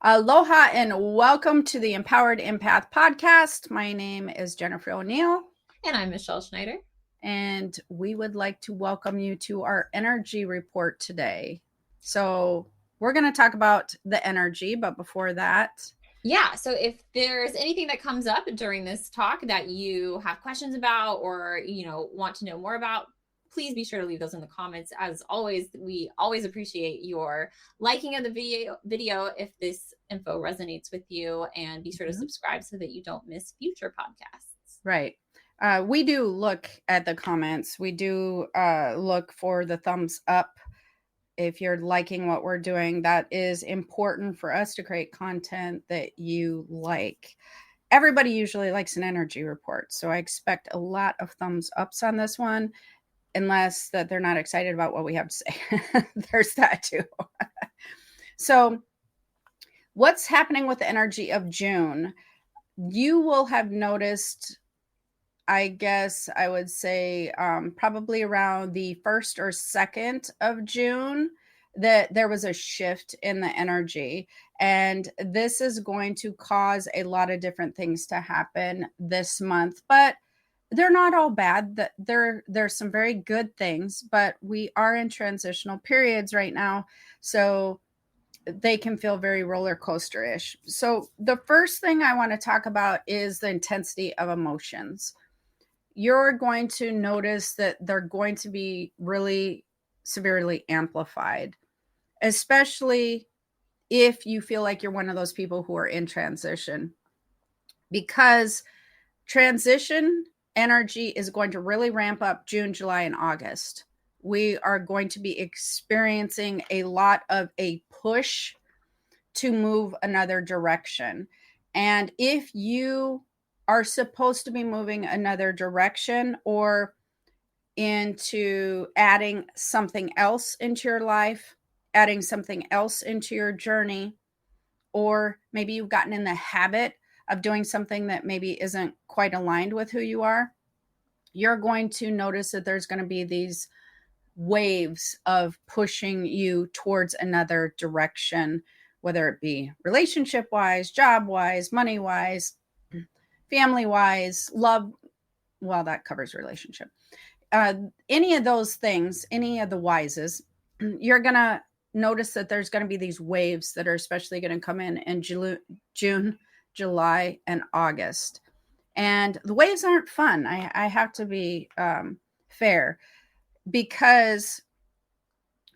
Aloha and welcome to the Empowered Empath podcast. My name is Jennifer O'Neill, And I'm Michelle Schneider. and we would like to welcome you to our energy report today. So, we're going to talk about the energy, but before that, Yeah, so if there's anything that comes up during this talk that you have questions about or want to know more about, please be sure to leave those in the comments. As always, we always appreciate your liking of the video if this info resonates with you, and be sure to subscribe so that you don't miss future podcasts. Right. We do look at the comments. We do look for the thumbs up. If you're liking what we're doing, that is important for us to create content that you like. Everybody usually likes an energy report, so I expect a lot of thumbs ups on this one, unless that they're not excited about what we have to say. There's that too. So, what's happening with the energy of June? You will have noticed, I guess I would say, probably around the 1st or 2nd of June, that there was a shift in the energy. And this is going to cause a lot of different things to happen this month, but they're not all bad. That there's some very good things, but we are in transitional periods right now. So they can feel very roller coaster-ish. So the first thing I want to talk about is the intensity of emotions. You're going to notice that they're going to be really severely amplified, especially if you feel like you're one of those people who are in transition, because transition energy is going to really ramp up June, July, and August. We are going to be experiencing a lot of a push to move another direction. And if you are supposed to be moving another direction or into adding something else into your life, adding something else into your journey, or maybe you've gotten in the habit of doing something that maybe isn't quite aligned with who you are, you're going to notice that there's going to be these waves of pushing you towards another direction, whether it be relationship wise, job wise, money wise, family wise, love. Well, that covers relationship. Any of those things, any of the wises, you're going to notice that there's going to be these waves that are especially going to come in June, July, and August. And the waves aren't fun. I have to be fair, because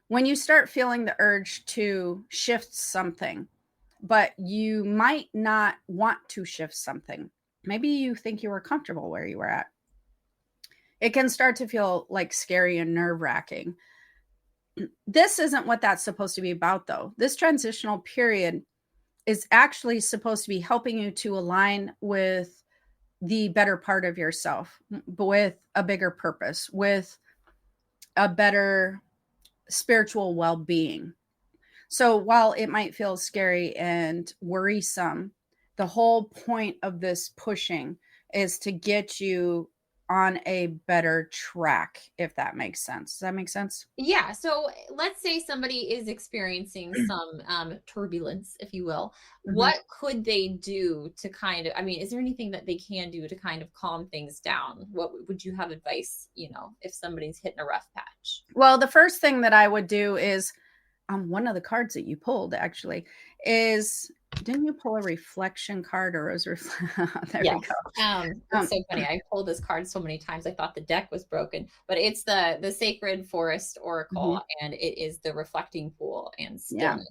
when you start feeling the urge to shift something, but you might not want to shift something, maybe you think you were comfortable where you were at, it can start to feel like scary and nerve wracking. This isn't what that's supposed to be about, though. This transitional period is actually supposed to be helping you to align with the better part of yourself, with a bigger purpose, with a better spiritual well being. So while it might feel scary and worrisome, the whole point of this pushing is to get you on a better track, if that makes sense. Does that make sense? Yeah, so let's say somebody is experiencing some turbulence, if you will. Mhm. What could they do to is there anything that they can do to kind of calm things down? What would you have advice, if somebody's hitting a rough patch? Well, the first thing that I would do is, one of the cards that you pulled actually is, didn't you pull a reflection card, or was there we Yes. go. It's so funny. I pulled this card so many times I thought the deck was broken, but it's the Sacred Forest Oracle, Mhm. and it is the reflecting pool and Yeah. stillness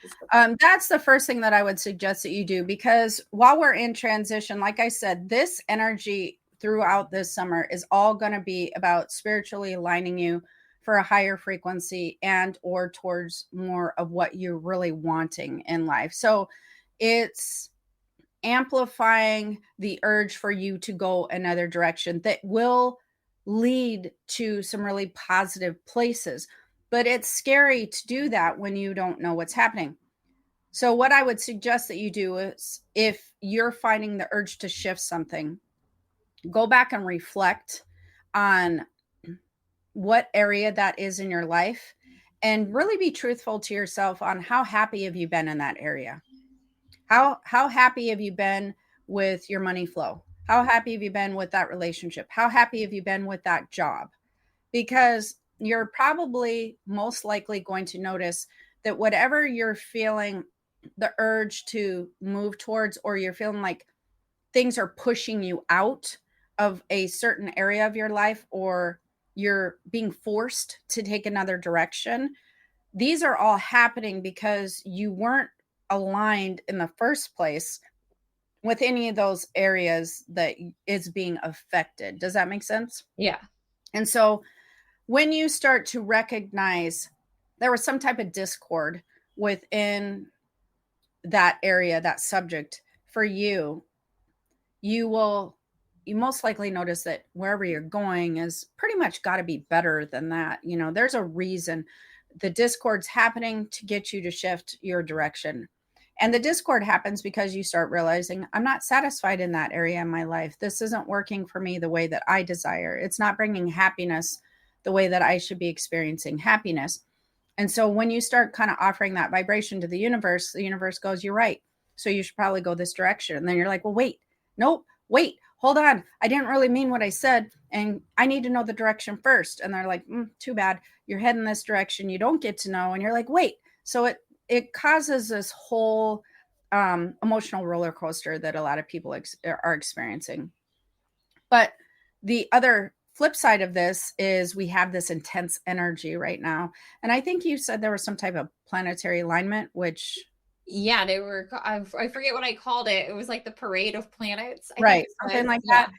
is the thing. That's the first thing that I would suggest that you do, because while we're in transition, like I said, this energy throughout this summer is all going to be about spiritually aligning you for a higher frequency and or towards more of what you're really wanting in life. So it's amplifying the urge for you to go another direction that will lead to some really positive places. But it's scary to do that when you don't know what's happening. So, what I would suggest that you do is, if you're finding the urge to shift something, go back and reflect on what area that is in your life, and really be truthful to yourself on how happy have you been in that area. How happy have you been with your money flow? How happy have you been with that relationship? How happy have you been with that job? Because you're probably most likely going to notice that whatever you're feeling the urge to move towards, or you're feeling like things are pushing you out of a certain area of your life, or you're being forced to take another direction, these are all happening because you weren't aligned in the first place with any of those areas that is being affected. Does that make sense? Yeah. And so when you start to recognize there was some type of discord within that area, that subject for you, you most likely notice that wherever you're going is pretty much got to be better than that. There's a reason the discord's happening to get you to shift your direction. And the discord happens because you start realizing, I'm not satisfied in that area in my life. This isn't working for me the way that I desire. It's not bringing happiness the way that I should be experiencing happiness. And so when you start kind of offering that vibration to the universe goes, you're right. So you should probably go this direction. And then you're like, well, wait, nope, wait, hold on. I didn't really mean what I said. And I need to know the direction first. And they're like, too bad. You're heading this direction. You don't get to know. And you're like, wait. So it causes this whole emotional roller coaster that a lot of people are experiencing. But the other flip side of this is we have this intense energy right now. And I think you said there was some type of planetary alignment, which Yeah, they were. I forget what I called it. It was like the parade of planets, I think right, it something was. like Yeah. that.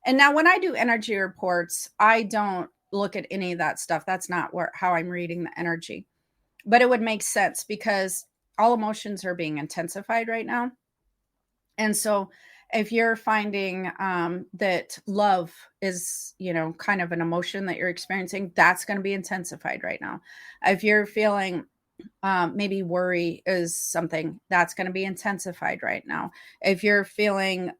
And now when I do energy reports, I don't look at any of that stuff. That's not how I'm reading the energy. But it would make sense because all emotions are being intensified right now. And so if you're finding that love is, kind of an emotion that you're experiencing, that's going to be intensified right now. If you're feeling maybe worry is something that's going to be intensified right now. If you're feeling,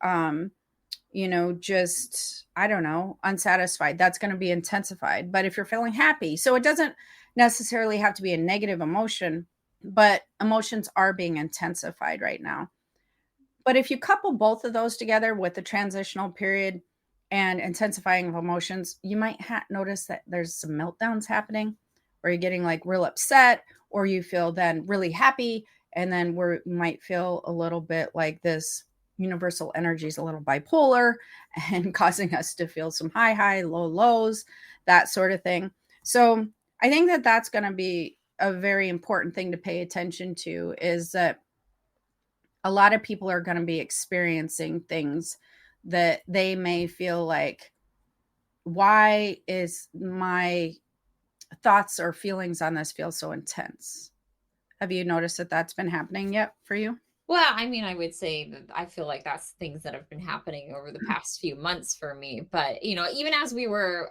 just, I don't know, unsatisfied, that's going to be intensified. But if you're feeling happy, so it doesn't necessarily have to be a negative emotion, but emotions are being intensified right now. But if you couple both of those together with the transitional period and intensifying of emotions, you might notice that there's some meltdowns happening where you're getting like real upset, or you feel then really happy. And then you might feel a little bit like this universal energy is a little bipolar and causing us to feel some high, low lows, that sort of thing. So I think that that's going to be a very important thing to pay attention to, is that a lot of people are going to be experiencing things that they may feel like, why is my thoughts or feelings on this feel so intense? Have you noticed that that's been happening yet for you? Well, I mean, I would say that I feel like that's things that have been happening over the past few months for me. But even as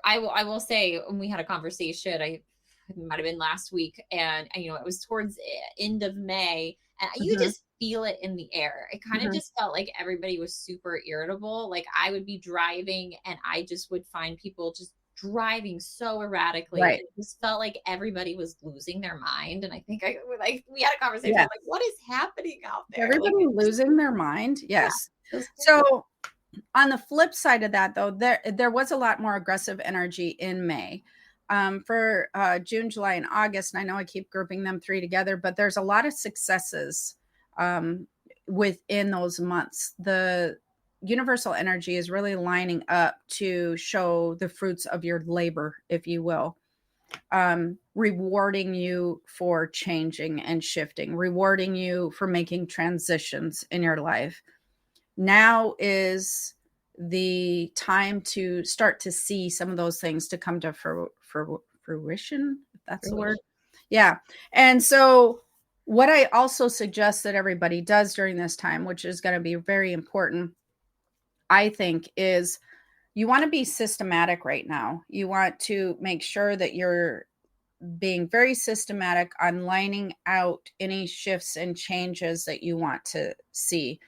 I will say, when we had a conversation, it might have been last week, and it was towards end of May, and you could Mhm, just feel it in the air. It kind of mhm. just felt like everybody was super irritable. Like I would be driving, and I just would find people just driving so erratically. Right. It just felt like everybody was losing their mind. And I think we had a conversation. I Yes. was like, what is happening out there? Like, Everybody losing their mind. yeah, Yes. it was crazy. So on the flip side of that, though, there was a lot more aggressive energy in May. For June, July, and August, and I know I keep grouping them three together, but there's a lot of successes um, within those months. The universal energy is really lining up to show the fruits of your labor, if you will, rewarding you for changing and shifting, rewarding you for making transitions in your life. Now is the time to start to see some of those things to come to fruition, if that's the word. Yeah. And so what I also suggest that everybody does during this time, which is going to be very important, I think, is you want to be systematic right now. You want to make sure that you're being very systematic on lining out any shifts and changes that you want to see,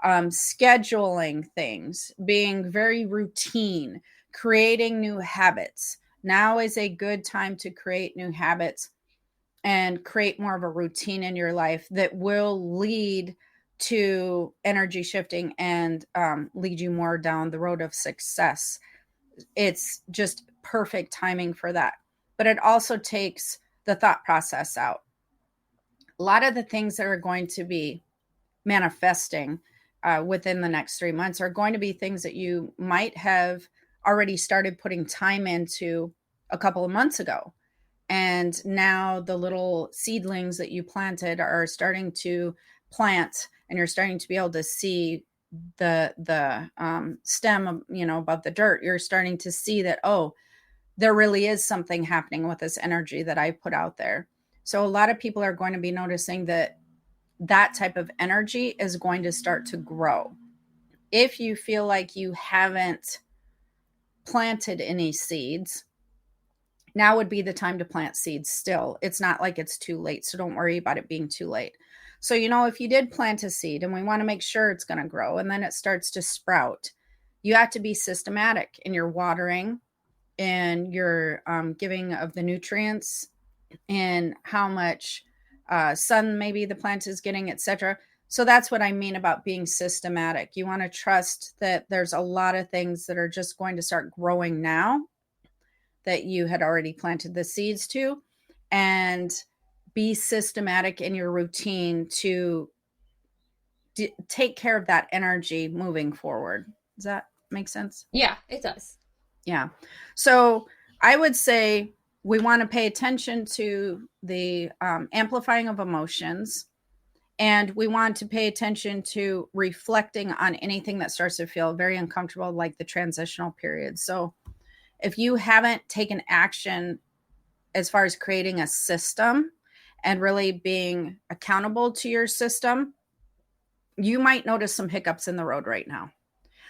scheduling things, being very routine, creating new habits. Now is a good time to create new habits and create more of a routine in your life that will lead to energy shifting and lead you more down the road of success. It's just perfect timing for that. But it also takes the thought process out. A lot of the things that are going to be manifesting within the next 3 months are going to be things that you might have already started putting time into a couple of months ago. And now the little seedlings that you planted are starting to plant, and you're starting to be able to see the stem, above the dirt. You're starting to see that, oh, there really is something happening with this energy that I put out there. So a lot of people are going to be noticing that that type of energy is going to start to grow. If you feel like you haven't planted any seeds, now would be the time to plant seeds still. It's not like it's too late, so don't worry about it being too late. So, if you did plant a seed and we want to make sure it's going to grow and then it starts to sprout, you have to be systematic in your watering and your giving of the nutrients and how much sun maybe the plant is getting, etc. So that's what I mean about being systematic. You want to trust that there's a lot of things that are just going to start growing now that you had already planted the seeds to, and be systematic in your routine to take care of that energy moving forward. Does that make sense? Yeah, it does. Yeah. So I would say we want to pay attention to the amplifying of emotions, and we want to pay attention to reflecting on anything that starts to feel very uncomfortable, like the transitional period. So if you haven't taken action as far as creating a system and really being accountable to your system, you might notice some hiccups in the road right now.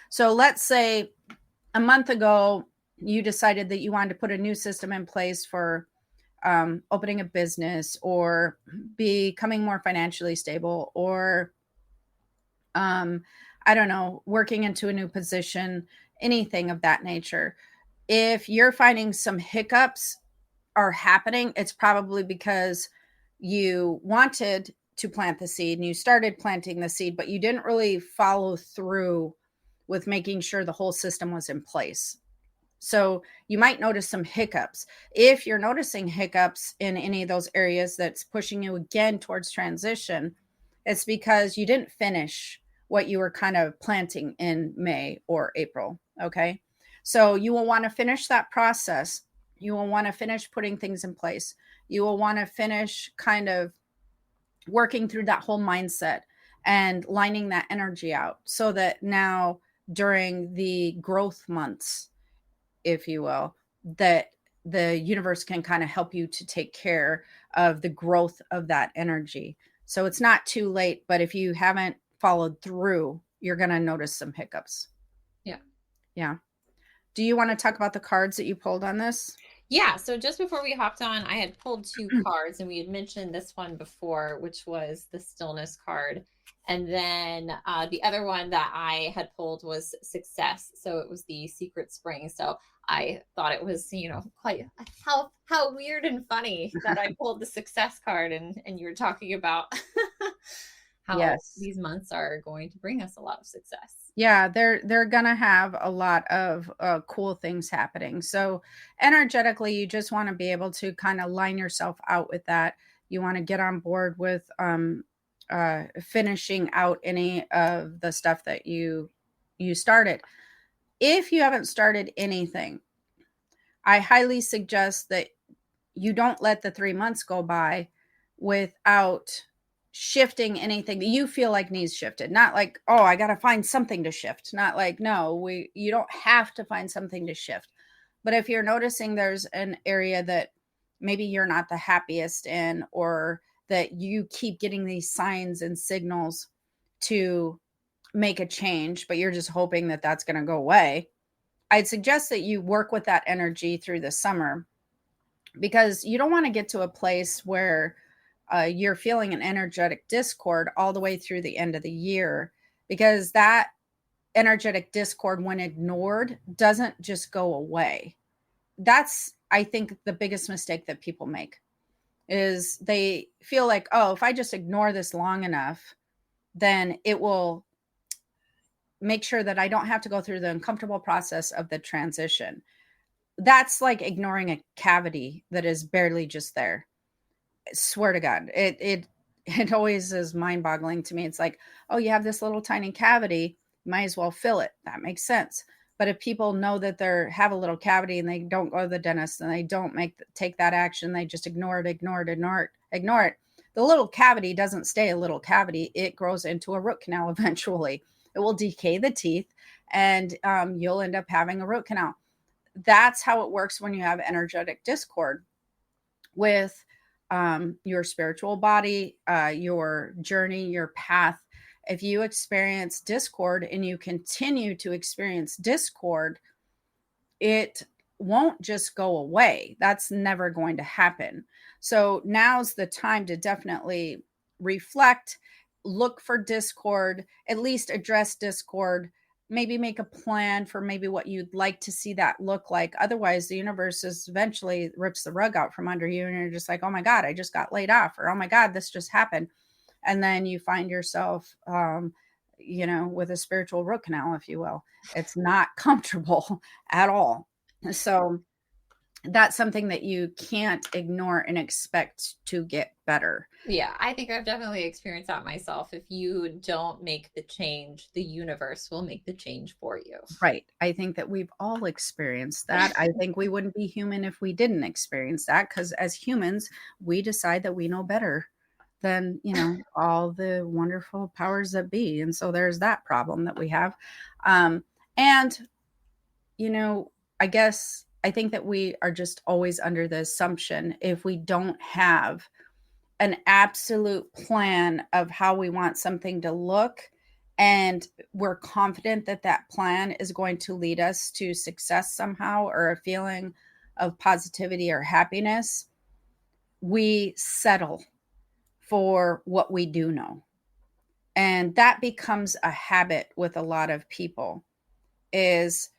So let's say a month ago, you decided that you wanted to put a new system in place for opening a business or becoming more financially stable, or I don't know, working into a new position, anything of that nature. If you're finding some hiccups are happening, it's probably because you wanted to plant the seed and you started planting the seed, but you didn't really follow through with making sure the whole system was in place. So you might notice some hiccups. If you're noticing hiccups in any of those areas that's pushing you again towards transition, it's because you didn't finish what you were kind of planting in May or April. Okay. So you will want to finish that process. You will want to finish putting things in place. You will want to finish kind of working through that whole mindset and lining that energy out so that now during the growth months, if you will, that the universe can kind of help you to take care of the growth of that energy. So it's not too late, but if you haven't followed through, you're going to notice some hiccups. Yeah. Yeah. Do you want to talk about the cards that you pulled on this? Yeah, so just before we hopped on, I had pulled two cards, and we had mentioned this one before, which was the stillness card. And then the other one that I had pulled was success. So it was the secret spring. So I thought it was, quite how weird and funny that I pulled the success card, and you were talking about how Yes. these months are going to bring us a lot of success. Yeah, they're gonna have a lot of cool things happening. So energetically, you just want to be able to kind of line yourself out with that. You want to get on board with finishing out any of the stuff that you started. If you haven't started anything, I highly suggest that you don't let the 3 months go by without shifting anything that you feel like needs shifted. Not like, oh, I got to find something to shift. Not like, no, you don't have to find something to shift. But if you're noticing there's an area that maybe you're not the happiest in, or that you keep getting these signs and signals to make a change, but you're just hoping that that's going to go away, I'd suggest that you work with that energy through the summer, because you don't want to get to a place where you're feeling an energetic discord all the way through the end of the year, because that energetic discord, when ignored, doesn't just go away. That's, I think, the biggest mistake that people make is they feel like, oh, if I just ignore this long enough, then it will make sure that I don't have to go through the uncomfortable process of the transition. That's like ignoring a cavity that is barely just there. I swear to God, it always is mind boggling to me. It's like, oh, you have this little tiny cavity, you might as well fill it. That makes sense. But if people know that they have a little cavity and they don't go to the dentist and they don't take that action, they just ignore it, ignore it, ignore it, ignore it. The little cavity doesn't stay a little cavity; it grows into a root canal eventually. It will decay the teeth, and you'll end up having a root canal. That's how it works when you have energetic discord with your spiritual body, your journey, your path. If you experience discord and you continue to experience discord, it won't just go away. That's never going to happen. So now's the time to definitely reflect, look for discord, at least address discord, maybe make a plan for maybe what you'd like to see that look like. Otherwise, the universe is eventually rips the rug out from under you and you're just like, oh my God, I just got laid off, or oh my God, this just happened. And then you find yourself with a spiritual root canal, if you will. It's not comfortable at all. So that's something that you can't ignore and expect to get better. Yeah, I think I've definitely experienced that myself. If you don't make the change, the universe will make the change for you. Right. I think that we've all experienced that. I think we wouldn't be human if we didn't experience that, because as humans, we decide that we know better than, all the wonderful powers that be. And so there's that problem that we have. And, you know, I guess I think that we are just always under the assumption, if we don't have an absolute plan of how we want something to look, and we're confident that that plan is going to lead us to success somehow, or a feeling of positivity or happiness, we settle for what we do know. And that becomes a habit with a lot of people, is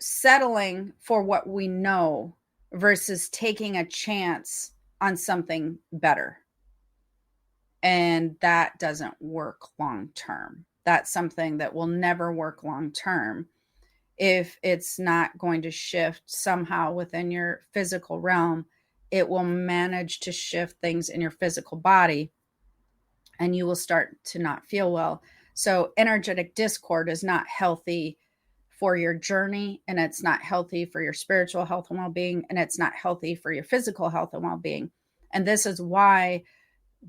settling for what we know versus taking a chance on something better. And that doesn't work long term. That's something that will never work long term if it's not going to shift somehow within your physical realm. It will manage to shift things in your physical body and you will start to not feel well. So, energetic discord is not healthy for your journey, and it's not healthy for your spiritual health and well being, and it's not healthy for your physical health and well being. And this is why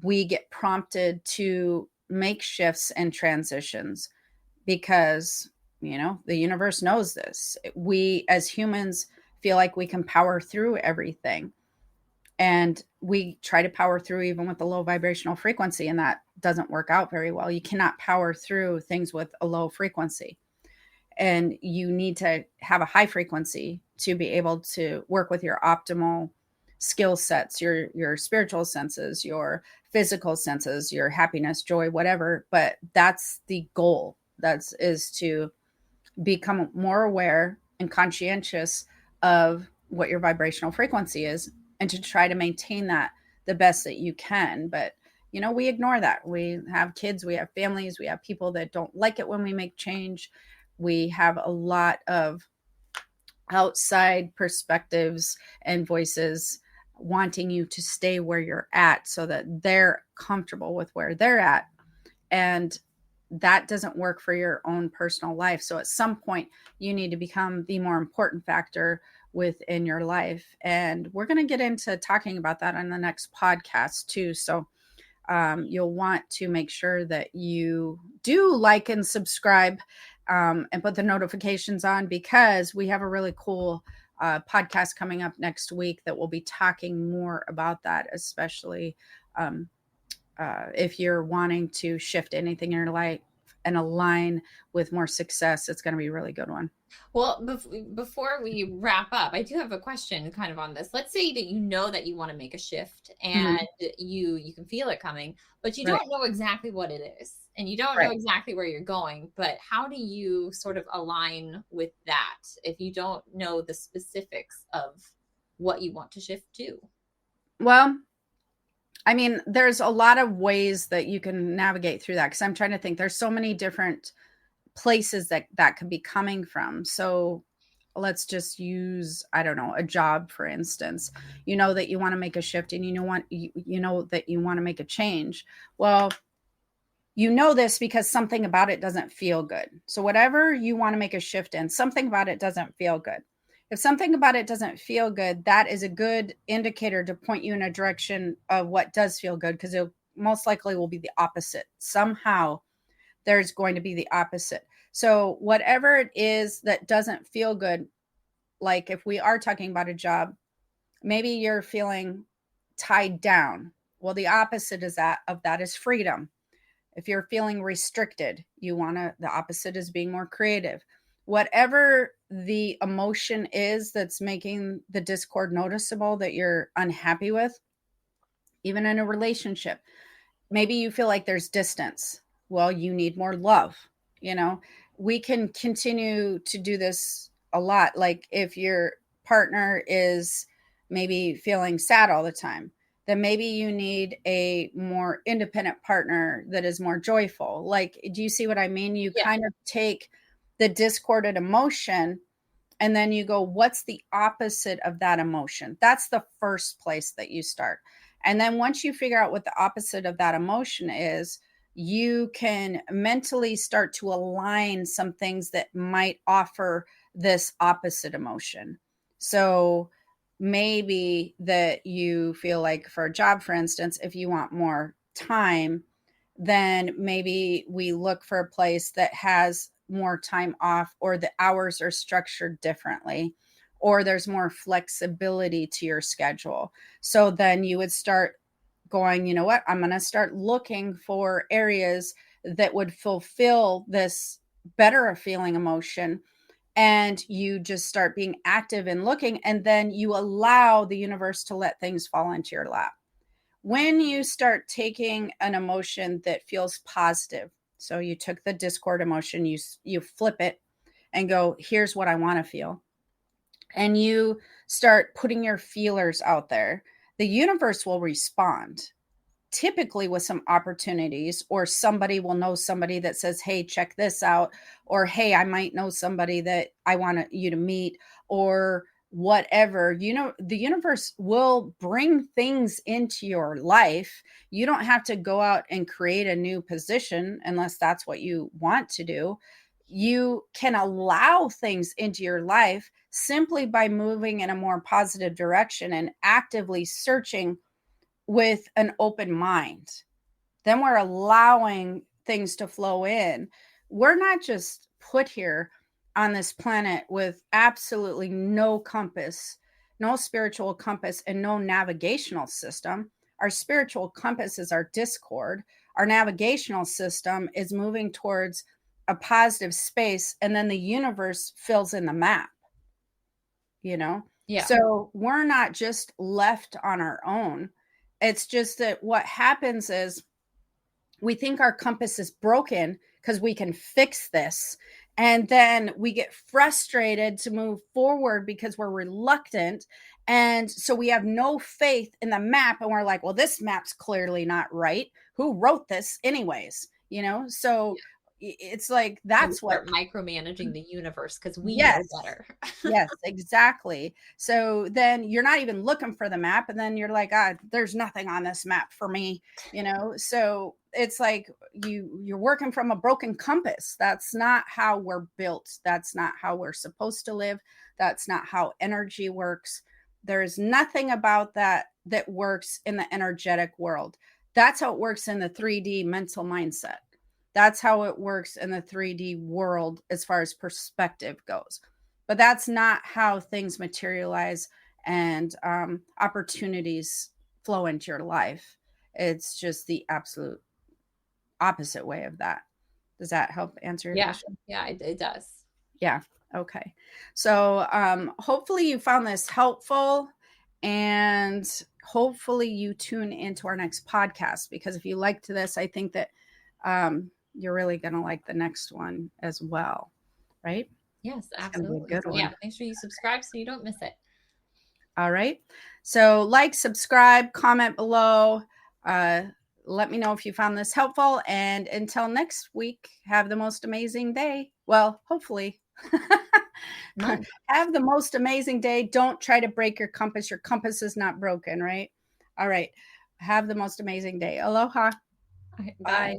we get prompted to make shifts and transitions, because the universe knows this. We as humans feel like we can power through everything, and we try to power through even with a low vibrational frequency, and that doesn't work out very well. You cannot power through things with a low frequency, and you need to have a high frequency to be able to work with your optimal skill sets, your spiritual senses, your physical senses, your happiness, joy, whatever. But that's the goal. That's is to become more aware and conscientious of what your vibrational frequency is, and to try to maintain that the best that you can. But we ignore that. We have kids, we have families, we have people that don't like it when we make change. We have a lot of outside perspectives and voices wanting you to stay where you're at so that they're comfortable with where they're at. And that doesn't work for your own personal life. So at some point, you need to become the more important factor within your life. And we're going to get into talking about that on the next podcast too. So you'll want to make sure that you do like and subscribe, and put the notifications on, because we have a really cool podcast coming up next week that will be talking more about that, especially if you're wanting to shift anything in your life and align with more success. It's going to be a really good one. Well, before we wrap up, I do have a question kind of on this. Let's say that you know that you want to make a shift and Mhm. you can feel it coming, but you Right. don't know exactly what it is and you don't know Right. exactly where you're going. But how do you sort of align with that if you don't know the specifics of what you want to shift to? Well, I mean, there's a lot of ways that you can navigate through that, because I'm trying to think. There's so many different places that could be coming from. So let's just use, I don't know, a job, for instance. You know that you want to make a shift, and you know that you want to make a change. Well, you know this because something about it doesn't feel good. So whatever you want to make a shift in, something about it doesn't feel good. If something about it doesn't feel good, that is a good indicator to point you in a direction of what does feel good, because it most likely will be the opposite. Somehow there's going to be the opposite. So whatever it is that doesn't feel good, like if we are talking about a job, maybe you're feeling tied down. Well, the opposite is that of that is freedom. If you're feeling restricted, the opposite is being more creative. Whatever the emotion is that's making the discord noticeable that you're unhappy with, even in a relationship, maybe you feel like there's distance. Well, you need more love. You know, we can continue to do this a lot. Like if your partner is maybe feeling sad all the time, then maybe you need a more independent partner that is more joyful. Like, do you see what I mean? You Yeah. kind of take the discordant emotion, and then you go, what's the opposite of that emotion? That's the first place that you start. And then once you figure out what the opposite of that emotion is, you can mentally start to align some things that might offer this opposite emotion. So maybe that you feel like, for a job, for instance, if you want more time, then maybe we look for a place that has more time off, or the hours are structured differently, or there's more flexibility to your schedule. So then you would start going, you know what, I'm going to start looking for areas that would fulfill this better feeling emotion. And you just start being active and looking, and then you allow the universe to let things fall into your lap. When you start taking an emotion that feels positive, so you took the discord emotion, you flip it and go, here's what I want to feel, and you start putting your feelers out there, the universe will respond, typically with some opportunities, or somebody will know somebody that says, hey, check this out, or hey, I might know somebody that I want you to meet, or whatever. You know, the universe will bring things into your life. You don't have to go out and create a new position unless that's what you want to do. You can allow things into your life simply by moving in a more positive direction and actively searching with an open mind. Then we're allowing things to flow in. We're not just put here on this planet with absolutely no compass, no spiritual compass, and no navigational system. Our spiritual compass is our discord. Our navigational system is moving towards a positive space, and then the universe fills in the map, you know? Yeah. So we're not just left on our own. It's just that what happens is we think our compass is broken because we can fix this. And then we get frustrated to move forward because we're reluctant. And so we have no faith in the map. And we're like, well, this map's clearly not right. Who wrote this, anyways? You know, so it's like And we that's what. start micromanaging the universe because we know Yes. better. Yes, exactly. So then you're not even looking for the map, and then you're like, ah, there's nothing on this map for me, you know? So it's like you're working from a broken compass. That's not how we're built. That's not how we're supposed to live. That's not how energy works. There's nothing about that that works in the energetic world. That's how it works in the 3D mental mindset. That's how it works in the 3D world as far as perspective goes. But that's not how things materialize and opportunities flow into your life. It's just the absolute opposite way of that. Does that help answer your Yeah. question? Yeah, it does. Yeah. Okay. So hopefully you found this helpful, and hopefully you tune into our next podcast, because if you liked this, I think that you're really going to like the next one as well. Right? Yes, It's going to be a absolutely. good So yeah, one. make sure you subscribe so you don't miss it. All right. So like, subscribe, comment below. Uh, let me know if you found this helpful. And until next week, have the most amazing day. Well, hopefully. Month. Have the most amazing day. Don't try to break your compass. Your compass is not broken, right? All right. Have the most amazing day. Aloha. Okay, Bye. bye.